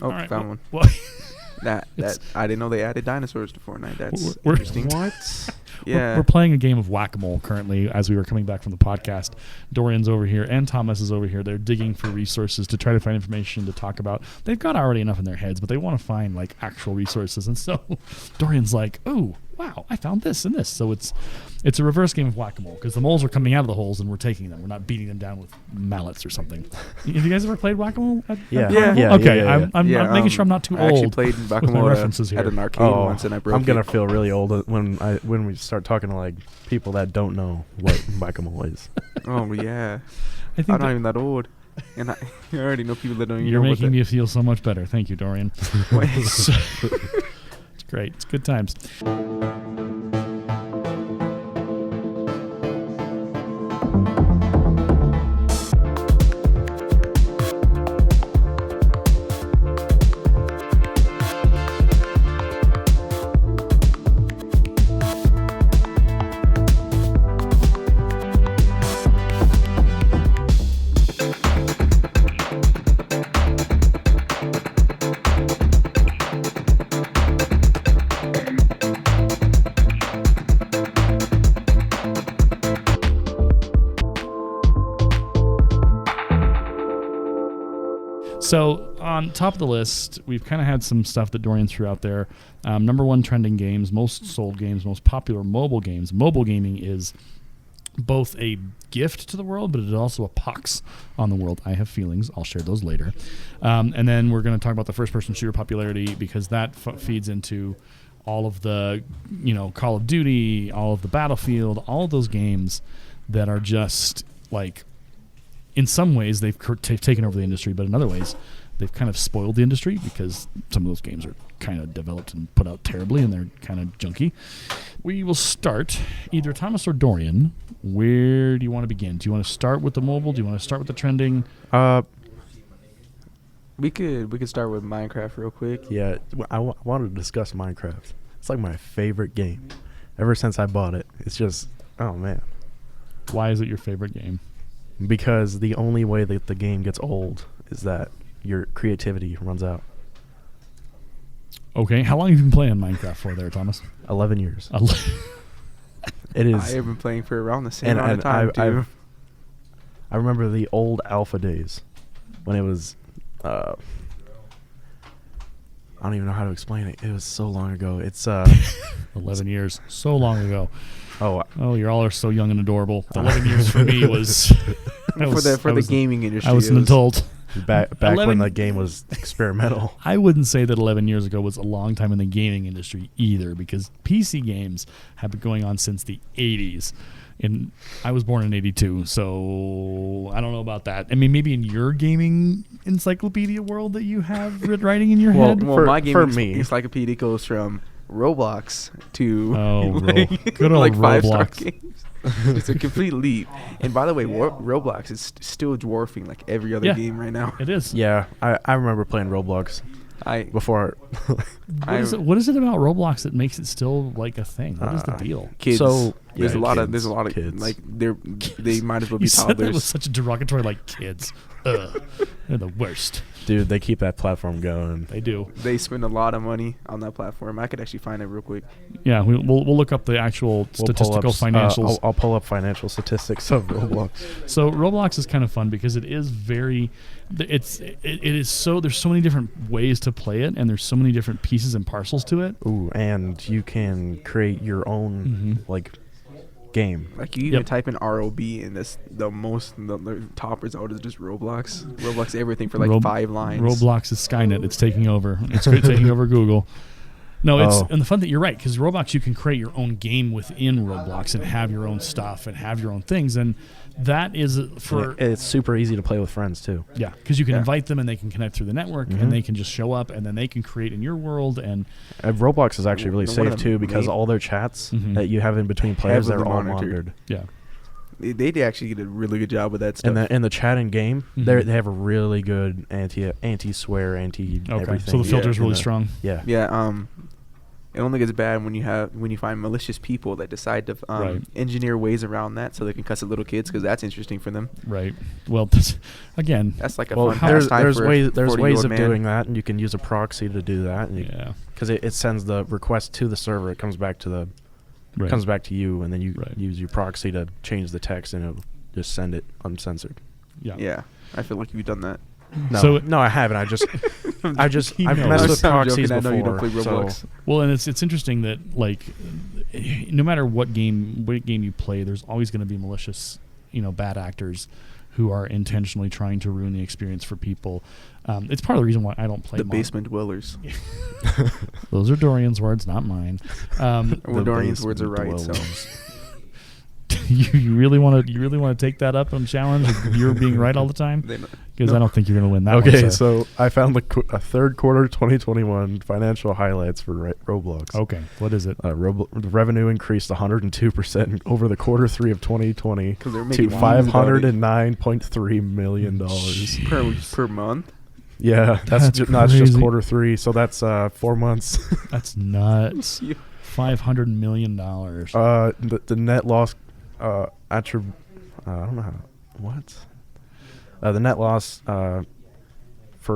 Oh, right, found one. Well, That I didn't know they added dinosaurs to Fortnite. That's We're- interesting. What? Yeah. We're playing a game of whack-a-mole currently as we were coming back from the podcast. Dorian's over here and Thomas is over here. They're digging for resources to try to find information to talk about. They've got already enough in their heads, but they want to find like actual resources. And so Dorian's like, "Oh, wow, I found this and this." So it's a reverse game of whack-a-mole because the moles are coming out of the holes and we're taking them. We're not beating them down with mallets or something. Have you guys ever played whack-a-mole? Yeah. Okay, Yeah. I'm making sure I'm not too I actually old played with my whack-a-mole references here. at an arcade once, and I broke I'm gonna it. feel really old when we start talking to like people that don't know what whack-a-mole is. Oh yeah, I think I'm not even that old, and I already know people that don't even you're know making what me feel so much better. Thank you, Dorian. that. It's great. It's good times. So on top of the list, we've kind of had some stuff that Dorian threw out there. Number one trending games, most sold games, most popular mobile games. Mobile gaming is both a gift to the world, but it is also a pox on the world. I have feelings. I'll share those later. And then we're going to talk about the first-person shooter popularity because that feeds into all of the, Call of Duty, all of the Battlefield, all of those games that are just like, in some ways they've taken over the industry, but in other ways they've kind of spoiled the industry because some of those games are kind of developed and put out terribly and they're kind of junky. We will start, either Thomas or Dorian. Where do you want to begin? Do you want to start with the mobile? Do you want to start with the trending? We could start with Minecraft real quick. Yeah, I wanted to discuss Minecraft. It's like my favorite game. Ever since I bought it, it's just, oh man. Why is it your favorite game? Because the only way that the game gets old is that your creativity runs out. Okay, how long have you been playing Minecraft for there, Thomas? 11 years. It is. I have been playing for around the same amount of time, too. I remember the old alpha days when it was, I don't even know how to explain it. It was so long ago. It's 11 years, so long ago. Oh, you all are so young and adorable. 11 years for me was for the gaming industry. I was an adult. back when the game was experimental. I wouldn't say that 11 years ago was a long time in the gaming industry either, because PC games have been going on since the 80s. And I was born in 82, so I don't know about that. I mean, maybe in your gaming encyclopedia world that you have writing in your head. Well, my gaming encyclopedia goes from Roblox to good old like Roblox. 5-star games. It's a complete leap. And by the way, Roblox is still dwarfing like every other game right now. It is. Yeah, I remember playing Roblox before. What is it about Roblox that makes it still like a thing? What is the deal? Kids. So there's a lot of kids. like they might as well be You said that toddlers. was such a derogatory, like kids. Ugh, they're the worst. Dude, they keep that platform going. They do. They spend a lot of money on that platform. I could actually find it real quick. Yeah, we'll look up the actual statistical financials. I'll pull up financial statistics of Roblox. So Roblox is kind of fun because it is very, it is so, there's so many different ways to play it, and there's so many different pieces and parcels to it. Ooh, and you can create your own game. Like you even type in ROB, and the top result is just Roblox. Roblox everything for like 5 lines. Roblox is Skynet. It's taking over. It's taking over Google. No, and the fun that you're right, because Roblox, you can create your own game within Roblox and have your own stuff and have your own things, and that is it's super easy to play with friends too. Yeah, because you can invite them and they can connect through the network and they can just show up and then they can create in your world. And Roblox is actually really safe too, because all their chats that you have in between players, they're all monitored. Yeah. They actually did a really good job with that stuff. And in the chatting game, they have a really good anti-swear, everything. So the filter's really strong. Yeah. Yeah. it only gets bad when you find malicious people that decide to engineer ways around that so they can cuss at little kids because that's interesting for them. Right. Well, again, that's like a well, fun there's pastime for there's ways of man. doing that, and you can use a proxy to do that. And yeah. Because it sends the request to the server, it comes back to the comes back to you, and then you use your proxy to change the text, and it'll just send it uncensored. Yeah. Yeah. I feel like you've done that. No, I haven't. I've messed with proxies before. I know you don't play Roblox. Well, and it's interesting that like no matter what game you play, there's always going to be malicious, bad actors who are intentionally trying to ruin the experience for people. It's part of the reason why I don't play the basement dwellers. Those are Dorian's words, not mine. Dorian's words are right. So. You really want to take that up and challenge you're being right all the time? Because I don't think you're going to win that one. Okay, so I found a third quarter 2021 financial highlights for Roblox. Okay, what is it? Revenue increased 102% over the quarter 3 of 2020 to $509.3 million per month. Yeah, that's just quarter 3, so that's 4 months. That's nuts. $500 million. The net loss I don't know the net loss for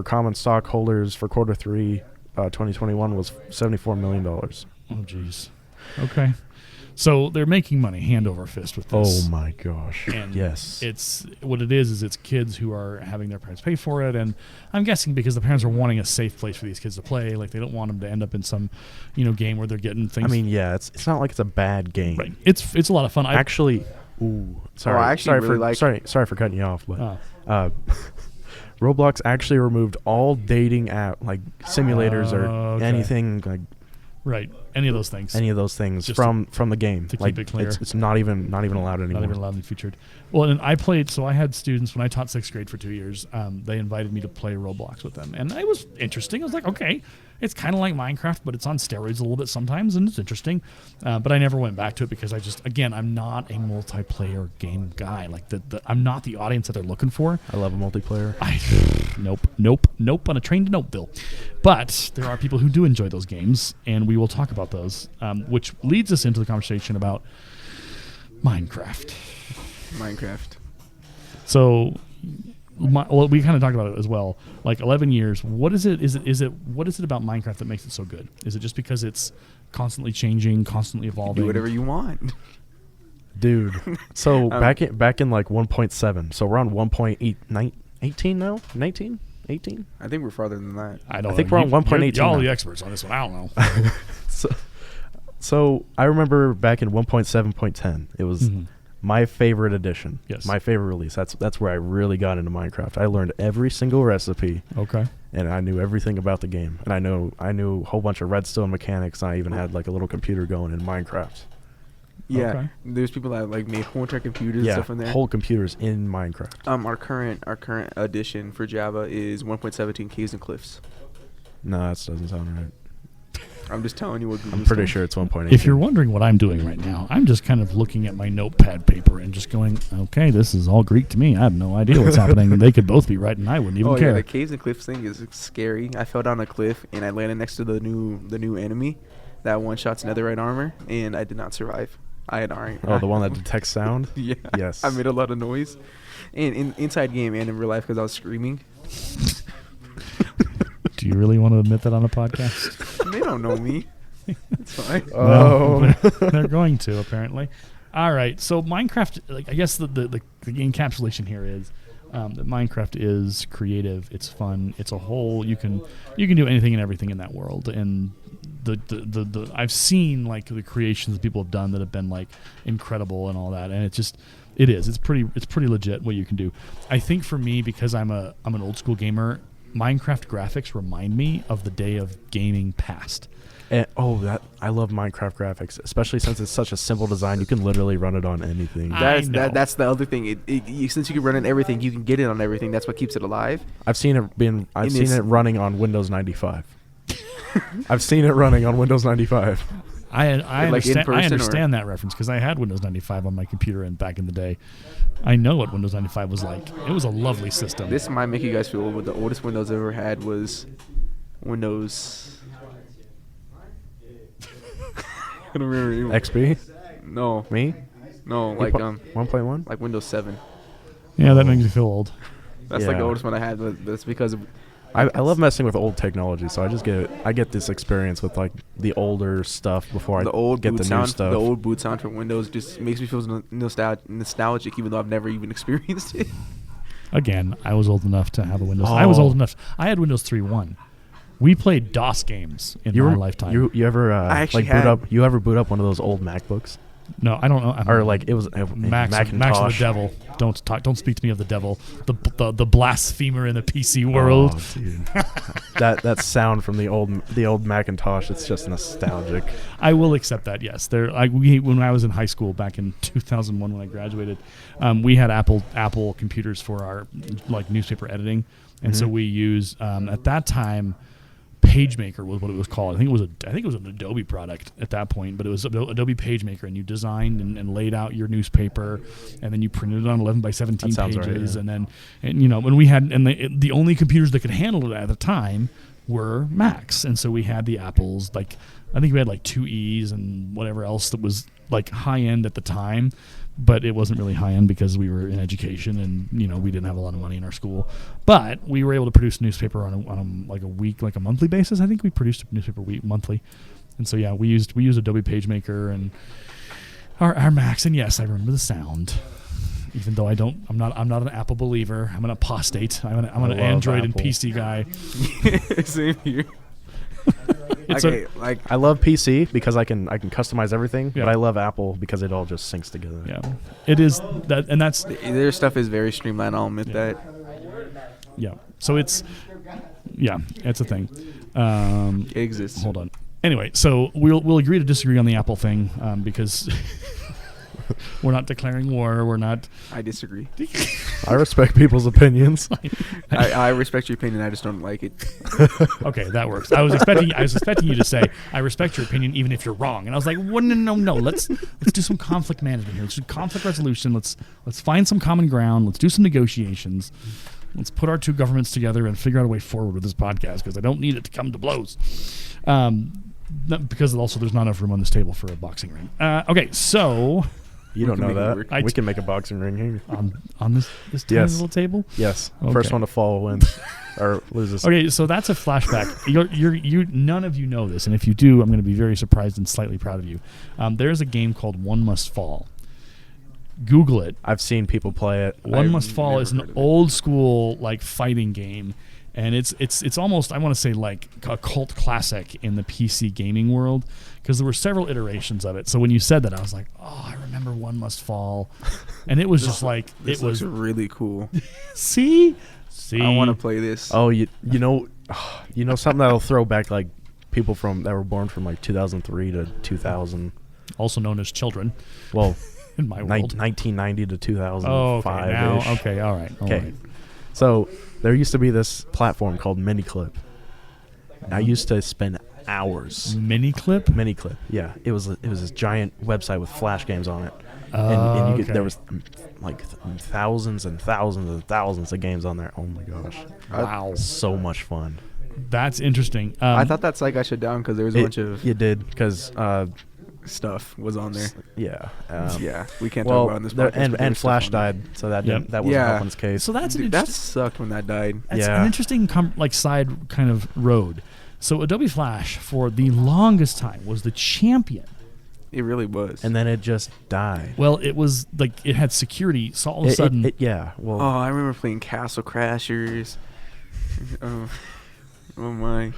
common stockholders for quarter 3 2021 was $74 million. Oh jeez. Okay. So they're making money hand over fist with this. Oh my gosh. And yes. It's what it is it's kids who are having their parents pay for it, and I'm guessing because the parents are wanting a safe place for these kids to play, like they don't want them to end up in some, game where they're getting things. I mean, yeah, it's not like it's a bad game. Right. It's a lot of fun. Sorry for cutting you off, but Roblox actually removed all dating app like simulators or anything like any of those things from the game to keep it clear. It's not even allowed anymore. Not even allowed to be featured. Well, and I had students when I taught 6th grade for 2 years. They invited me to play Roblox with them, and it was interesting. I was like, okay, it's kind of like Minecraft, but it's on steroids a little bit sometimes, and it's interesting. But I never went back to it because I'm not a multiplayer game guy. Like I'm not the audience that they're looking for. I love a multiplayer. Nope on a train to Nopeville. But there are people who do enjoy those games, and we will talk about those, which leads us into the conversation about Minecraft. So, we kind of talked about it as well. Like 11 years. What is it? What is it about Minecraft that makes it so good? Is it just because it's constantly changing, constantly evolving? Do whatever you want, dude. So back in like 1.7. So we're on 1.18 now. 19, 18. I think we're farther than that. I think we're on 1.18. Y'all are the experts on this one. I don't know. So I remember back in 1.7.10. It was. Mm-hmm. My favorite edition. Yes. My favorite release. That's where I really got into Minecraft. I learned every single recipe. Okay. And I knew everything about the game. And I knew a whole bunch of redstone mechanics. And I even had like a little computer going in Minecraft. Yeah. Okay. There's people that like made whole entire computers and stuff in there. Whole computers in Minecraft. Our current edition for Java is 1.17 Caves and Cliffs. No, that doesn't sound right. I'm just telling you what Google's I'm pretty sure it's 1.8. If you're wondering what I'm doing right now, I'm just kind of looking at my notepad paper and just going, okay, this is all Greek to me. I have no idea what's happening. They could both be right, and I wouldn't even care. Yeah, the Caves and Cliffs thing is scary. I fell down a cliff, and I landed next to the new enemy that one-shots netherite armor, and I did not survive. I had iron. Oh, the one that detects sound? Yeah. Yes. I made a lot of noise. And inside game and in real life because I was screaming. Do you really want to admit that on a podcast? They don't know me. It's fine. Oh. Well, they're going to, apparently. All right. So Minecraft, like, I guess the encapsulation here is that Minecraft is creative. It's fun. It's a whole. You can do anything and everything in that world. And the I've seen like the creations that people have done that have been like incredible and all that. And it's pretty legit what you can do. I think for me, because I'm an old school gamer, Minecraft graphics remind me of the day of gaming past. And, I love Minecraft graphics, especially since it's such a simple design. You can literally run it on anything. That's the other thing. Since you can run it on everything, you can get it on everything. That's what keeps it alive. I've seen it running on Windows 95. I've seen it running on Windows 95. I understand that reference because I had Windows 95 on my computer and back in the day. I know what Windows 95 was like. It was a lovely system. This might make you guys feel old, but the oldest Windows I ever had was Windows. I don't remember anymore. XP? No, Me? no, You like 1.1? like Windows 7. Yeah, that makes me feel old. That's like the Yeah. oldest one I had, but that's because I love messing with old technology, so I get this experience with like the older stuff before the I old get boot the new sound, stuff. the old boot sound from Windows just makes me feel nostalgic, even though I've never even experienced it. Again, I was old enough to have a Windows. I was old enough. I had Windows 3.1. We played DOS games in our lifetime. You ever actually like boot up? You ever boot up one of those old MacBooks? No, I don't know. Or like it was a Max of Macintosh. the devil. Don't speak to me of the devil. The blasphemer in the PC world. Oh, dude. that sound from the old Macintosh. It's just nostalgic. I will accept that. Yes, when I was in high school back in 2001 when I graduated, we had Apple computers for our like newspaper editing, and so we used at that time. PageMaker was what it was called. I think it was an Adobe product at that point, but it was Adobe PageMaker, and you designed and laid out your newspaper, and then you printed it on 11 by 17 pages, right, yeah. and then when we had the only computers that could handle it at the time were Macs, and so we had the Apples. Like I think we had like 2Es and whatever else that was like high end at the time. But it wasn't really high end because we were in education and we didn't have a lot of money in our school. But we were able to produce newspaper on a monthly basis. I think we produced a newspaper monthly, and so yeah, we used Adobe PageMaker and our Macs. And yes, I remember the sound. Even though I'm not an Apple believer. I'm an apostate. I'm an Android and PC guy. Same here. I love PC because I can customize everything, Yeah. but I love Apple because it all just syncs together. Yeah, it is that, and that's Their stuff is very streamlined. I'll admit that. yeah. So it's a thing. It exists. Hold on. Anyway, so we'll agree to disagree on the Apple thing because we're not declaring war. We're not. I disagree. I respect people's opinions. I respect your opinion. I just don't like it. Okay, that works. I was expecting you to say I respect your opinion even if you're wrong, and I was like, well, no. Let's do some conflict management here. Let's do conflict resolution. Let's find some common ground. Let's do some negotiations. Let's put our two governments together and figure out a way forward with this podcast because I don't need it to come to blows. Because also there's not enough room on this table for a boxing ring. Okay, so. You don't know make it that. work. We can make a boxing ring here. On this tiny Yes. little table? Yes. Okay. First one to fall wins or loses. Okay, so that's a flashback. None of you know this, and if you do, I'm going to be very surprised and slightly proud of you. There's a game called One Must Fall. Google it. I've seen people play it. One I've Must Fall never is heard an of it. old school like fighting game, and it's almost, I want to say, like a cult classic in the PC gaming world because there were several iterations of it. So when you said that, I was like, oh, I remember One Must Fall, and it was just like This it was. looks really cool. See, I want to play this. Oh, you know something that'll throw back like people that were born from like 2003 to 2000. also known as children Well, in my world. 1990 to 2005. Oh, okay. Now, okay, all right. Okay. So there used to be this platform called Miniclip. I used to spend hours. Miniclip? Miniclip, yeah. It was this giant website with Flash games on it, and you could, there was like thousands and thousands and thousands of games on there. Oh my gosh! Wow, So much fun. that's interesting. I thought that site got shut down because there was a bunch of You did because stuff was on there. yeah. Yeah, we can't Well, talk about it on this podcast. but there and was stuff Flash on there. died, so that Yep. that wasn't Yeah. helping his case. So that's an Dude, that interesting. sucked when that died. That's Yeah. an interesting side kind of road. So Adobe Flash for the longest time was the champion. It really was. And then it just died. Well, it was like it had security, so all of a sudden, Yeah. Well, oh, I remember playing Castle Crashers. Oh my. and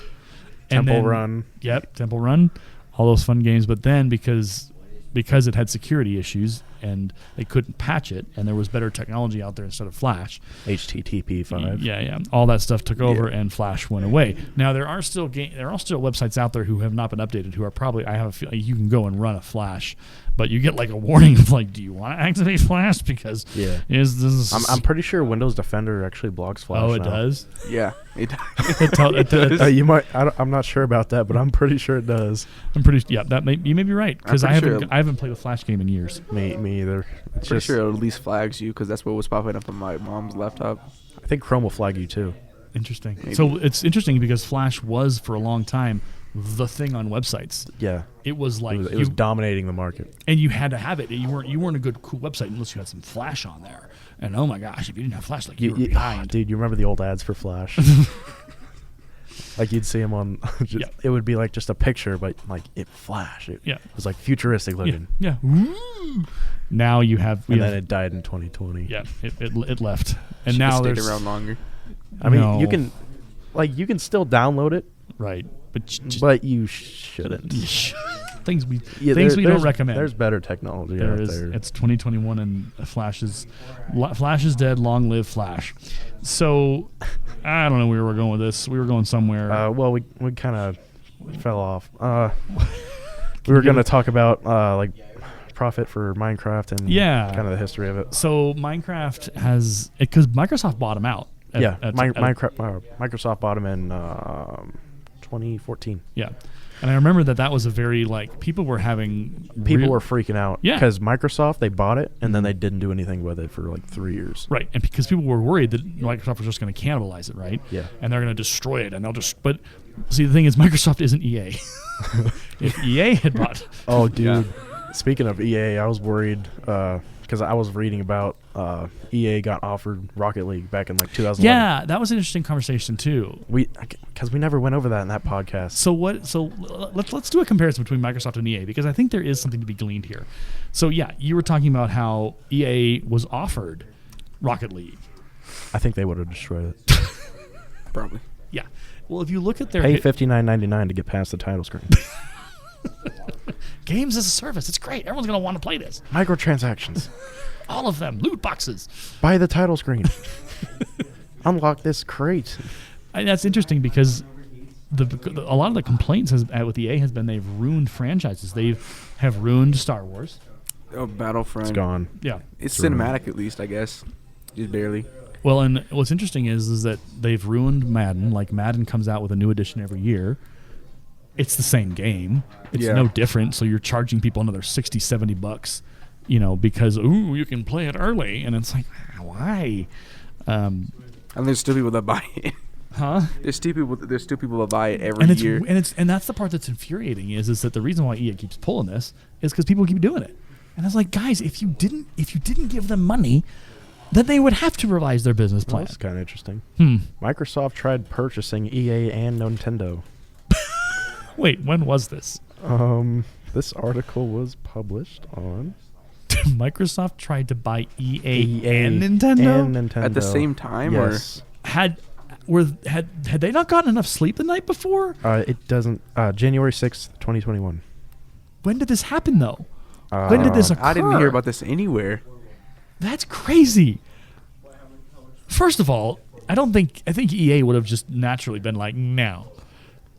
Temple then- Run. Yep, Temple Run, all those fun games. But then because it had security issues and they couldn't patch it, and there was better technology out there instead of Flash. HTTP5. Yeah. All that stuff took over, and Flash went away. Now there are still websites out there who have not been updated. Who are probably, I have a feeling you can go and run a Flash, but you get like a warning of like, do you want to activate Flash because Yeah. is this? I'm pretty sure Windows Defender actually blocks Flash. Oh, it now. does. Yeah, it It does. You might. I'm not sure about that, but I'm pretty sure it does. I'm pretty. Yeah, you may be right because I'm pretty sure I haven't played a Flash game in years. Me either. It's pretty just, sure it at least flags you because that's what was popping up on my mom's laptop. I think Chrome will flag you too. Interesting. Maybe. So it's interesting because Flash was for a long time the thing on websites. Yeah. It was like It was dominating the market. and you had to have it. You weren't a good cool website unless you had some Flash on there. And oh my gosh, if you didn't have Flash, like you were behind. Dude, you remember the old ads for Flash? Like you'd see them on. It would be like just a picture, but like it flashed. It was like futuristic looking. Yeah. Woo. Now you have. And then it died in 2020. Yeah, it left, and Should've now stayed there's around longer. I mean, you can still download it, right, but you shouldn't. things we don't recommend. There's better technology there out is, there. It's 2021 and Flash is dead. Long live Flash. So I don't know where we're going with this. We were going somewhere. Well, we kind of fell off. We were going to talk about like profit for Minecraft and kind of the history of it. So Minecraft has because Microsoft bought them out. Microsoft bought them in 2014. Yeah. And I remember that was a very, like, people were freaking out. Yeah. Because Microsoft, they bought it, and then they didn't do anything with it for, like, 3 years. Right. And because people were worried that Microsoft was just going to cannibalize it, right? Yeah. And they're going to destroy it, and but, see, the thing is, Microsoft isn't EA. If EA had bought... Oh, dude. Yeah. Speaking of EA, I was worried, because I was reading about EA got offered Rocket League back in, like, 2011. Yeah, that was an interesting conversation, too. Because we never went over that in that podcast. So let's do a comparison between Microsoft and EA, because I think there is something to be gleaned here. So yeah, you were talking about how EA was offered Rocket League. I think they would have destroyed it. Probably. Yeah. Well, if you look at their pay $59.99 to get past the title screen. Games as a service, it's great. Everyone's gonna want to play this. Microtransactions. All of them. Loot boxes. Buy the title screen. Unlock this crate. And that's interesting because a lot of the complaints with EA has been they've ruined franchises. They have ruined Star Wars. Oh, Battlefront. It's gone. Yeah. It's cinematic at least, I guess. Just barely. Well, and what's interesting is that they've ruined Madden. Like, Madden comes out with a new edition every year. It's the same game. It's no different. So you're charging people another $60, $70, because, you can play it early. And it's like, why? And there's still people that buy it. Huh? There's still people that buy it every year. And that's the part that's infuriating is that the reason why EA keeps pulling this is because people keep doing it. And it's like, guys, if you didn't give them money, then they would have to revise their business plan. Well, that's kind of interesting. Microsoft tried purchasing EA and Nintendo. Wait, when was this? This article was published on... Microsoft tried to buy EA and Nintendo? At the same time? Yes. Or had they not gotten enough sleep the night before? It doesn't... January 6th, 2021. When did this happen, though? When did this occur? I didn't hear about this anywhere. That's crazy. First of all, I think EA would have just naturally been like, no.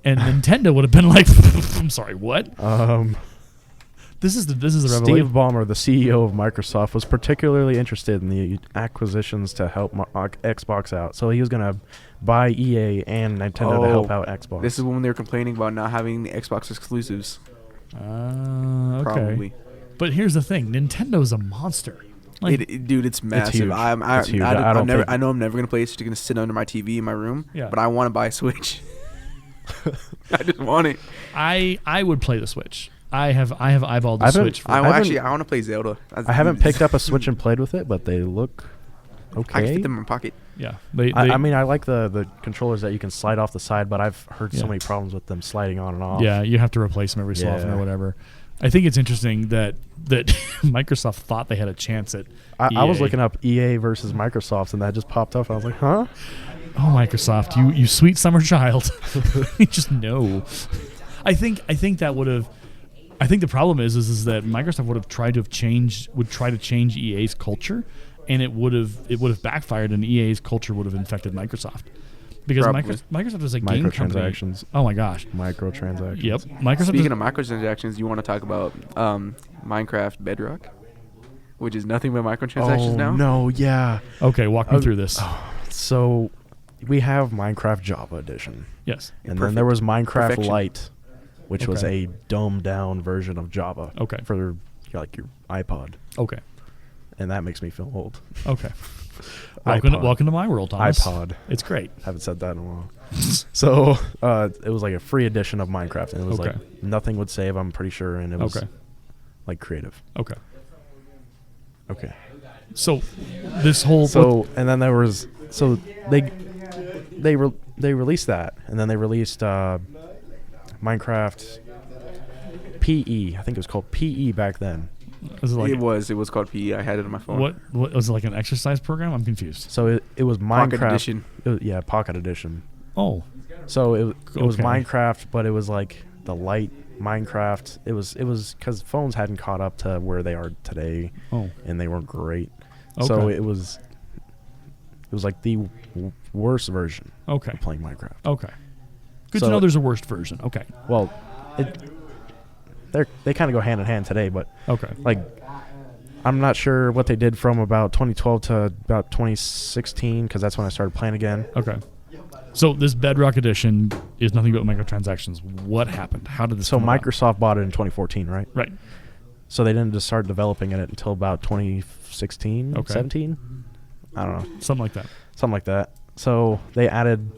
And Nintendo would have been like, I'm sorry, what? This is the revelation. Steve Ballmer, the CEO of Microsoft, was particularly interested in the acquisitions to help Xbox out. So he was going to buy EA and Nintendo to help out Xbox. This is when they were complaining about not having the Xbox exclusives. Okay. Probably. But here's the thing: Nintendo's a monster. Like, Dude, it's massive. It's huge. It's huge. I know I'm never gonna play it. It's just gonna sit under my TV in my room. Yeah. But I want to buy a Switch. I just want it. I would play the Switch. I have eyeballed the Switch. I want to play Zelda. I haven't picked up a Switch and played with it, but they look okay. I can fit them in my pocket. Yeah. I mean, I like the controllers that you can slide off the side, but I've heard so many problems with them sliding on and off. Yeah, you have to replace them every so often or whatever. I think it's interesting that Microsoft thought they had a chance at I was looking up EA versus Microsoft, and that just popped up. I was like, huh? Oh, Microsoft, you sweet summer child. You just know. I think that would have... I think the problem is that Microsoft would try to change EA's culture, and it would have backfired, and EA's culture would have infected Microsoft. Because Microsoft is a game company. Microtransactions. Oh my gosh. Microtransactions. Yep. Microsoft. Speaking of microtransactions, you want to talk about Minecraft Bedrock, which is nothing but microtransactions now? No, yeah. Okay, walk me through this. So we have Minecraft Java Edition. Yes. And then there was Minecraft Lite, which was Okay. a dumbed down version of Java. Okay. For like your iPod. Okay. And that makes me feel old. Okay. Welcome to my world, Thomas. iPod. It's great. Haven't said that in a while. So it was like a free edition of Minecraft, and it was Okay. like nothing would save. I'm pretty sure, and it was Okay. like creative. Okay. Okay. So this whole And then there was they released that, and then they released Minecraft PE. I think it was called PE back then. was it like it was called PE. I had it on my phone. what was it, like an exercise program? I'm confused. So it was Minecraft Pocket Edition. Yeah, Pocket Edition. Oh, So it was Okay. Minecraft, but it was like the Lite Minecraft. It was because phones hadn't caught up to where they are today, oh, and they weren't great. So Okay. it was like the worst version okay, of playing Minecraft. okay. Good So- to know there's a worst version. Okay, Well, they kind of go hand in hand today, but okay, like I'm not sure what they did from about 2012 to about 2016 because that's when I started playing again. okay. So this Bedrock edition is nothing but microtransactions. What happened? How did this? So come about? Microsoft bought it in 2014, right? Right. So they didn't just start developing it until about 2016, Okay. 17. I don't know, Something like that. something like that. So they added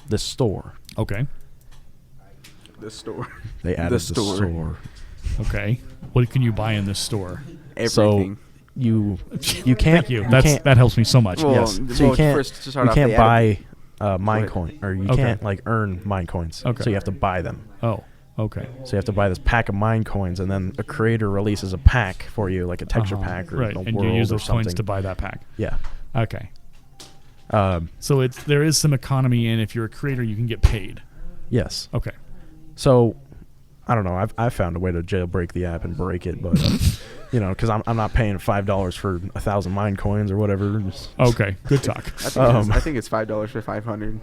the store. Okay. The store. They added the store. Okay. What can you buy in this store? Everything. You can't. Thank you. can't- That helps me so much. Well, yes. So you can't. first to start You off, can't they buy mine Right. coin, or you Okay. can't like earn mine coins. Okay. So you have to buy them. Oh. Okay. So you have to buy this pack of mine coins, and then a creator releases a pack for you, like a texture Uh-huh. pack or right, a and world you use or those something. coins to buy that pack. Yeah. Okay. Um, So there is some economy, and if you're a creator, you can get paid. yes. Okay. So I don't know. I've found a way to jailbreak the app and break it, but because I'm not paying $5 for 1,000 mine coins or whatever. Just, Okay. Good talk. I think it's $5 for 500.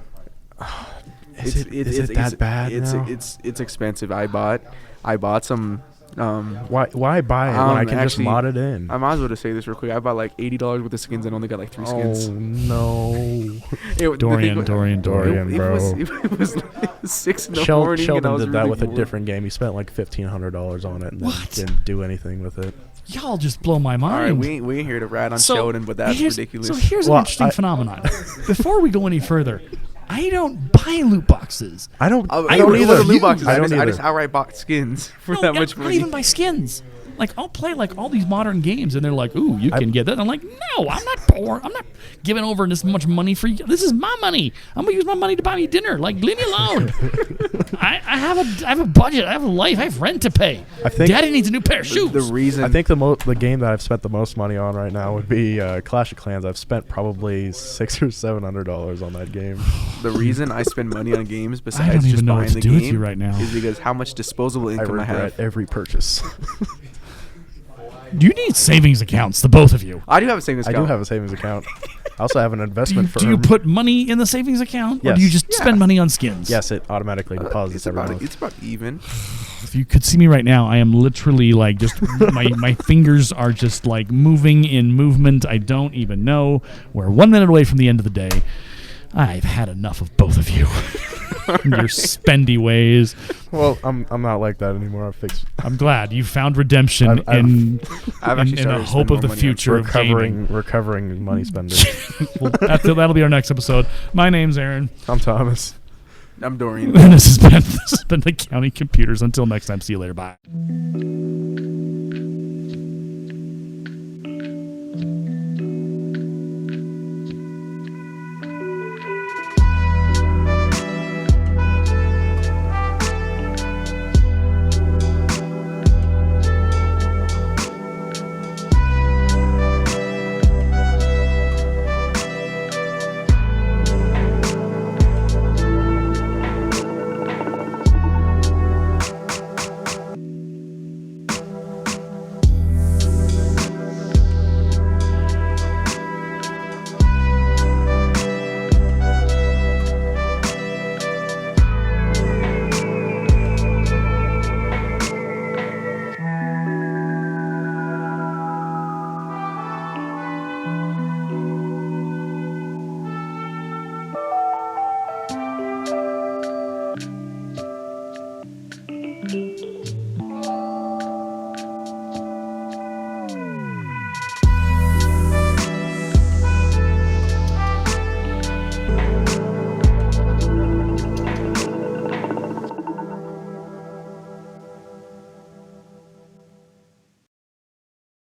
is it that bad now? It's expensive. I bought some. Why buy it when I can just mod it in? I might as well just say this real quick. I bought like $80 worth of skins and only got like 3 skins. Oh no! Dorian, Dorian, bro. It was like 6 in the Sheldon morning. and I was did that really with a bored. different game. He spent like $1,500 on it and then What? didn't do anything with it. Y'all just blow my All right, mind. we ain't here to rat on Sheldon, but that's ridiculous. So here's Well, an interesting I- phenomenon. Before we go any further, I don't buy loot boxes. I don't. I I don't don't either. the loot boxes. I I don't just either. outright bought skins for No, that I much don't money. even buy skins. Like, I'll play like all these modern games, and they're like, "Ooh, you can get that." I'm like, "No, I'm not poor. I'm not giving over this much money for you. This is my money. I'm gonna use my money to buy me dinner. Like, leave me alone. I have a budget. I have a life. I have rent to pay. I think- Daddy needs a new pair of shoes. The reason I think the game that I've spent the most money on right now would be Clash of Clans. I've spent probably $600 or $700 on that game. the reason I spend money on games I besides don't just even know what buying to the do with game you right now. is because how much disposable I income I regret have. every purchase. You need savings accounts, the both of you. I do have a savings I account. do have a savings account. I also have an investment firm. Do you put money in the savings account, or do you Yes. just spend money on skins? Yes, it automatically deposits It's every about month. it's about even. If you could see me right now, I am literally like just my fingers are just like moving in movement. I don't even know. We're 1 minute away from the end of the day. I've had enough of both of you. Your spendy ways. Well, I'm not like that anymore. I've fixed I'm glad you found redemption I've in I've in actually the started to hope spend of the more money on future of gaming. recovering money spender. Well, that'll be our next episode. My name's Aaron, I'm Thomas. I'm Dorian. and this has been the County Computers. Until next time, see you later. Bye.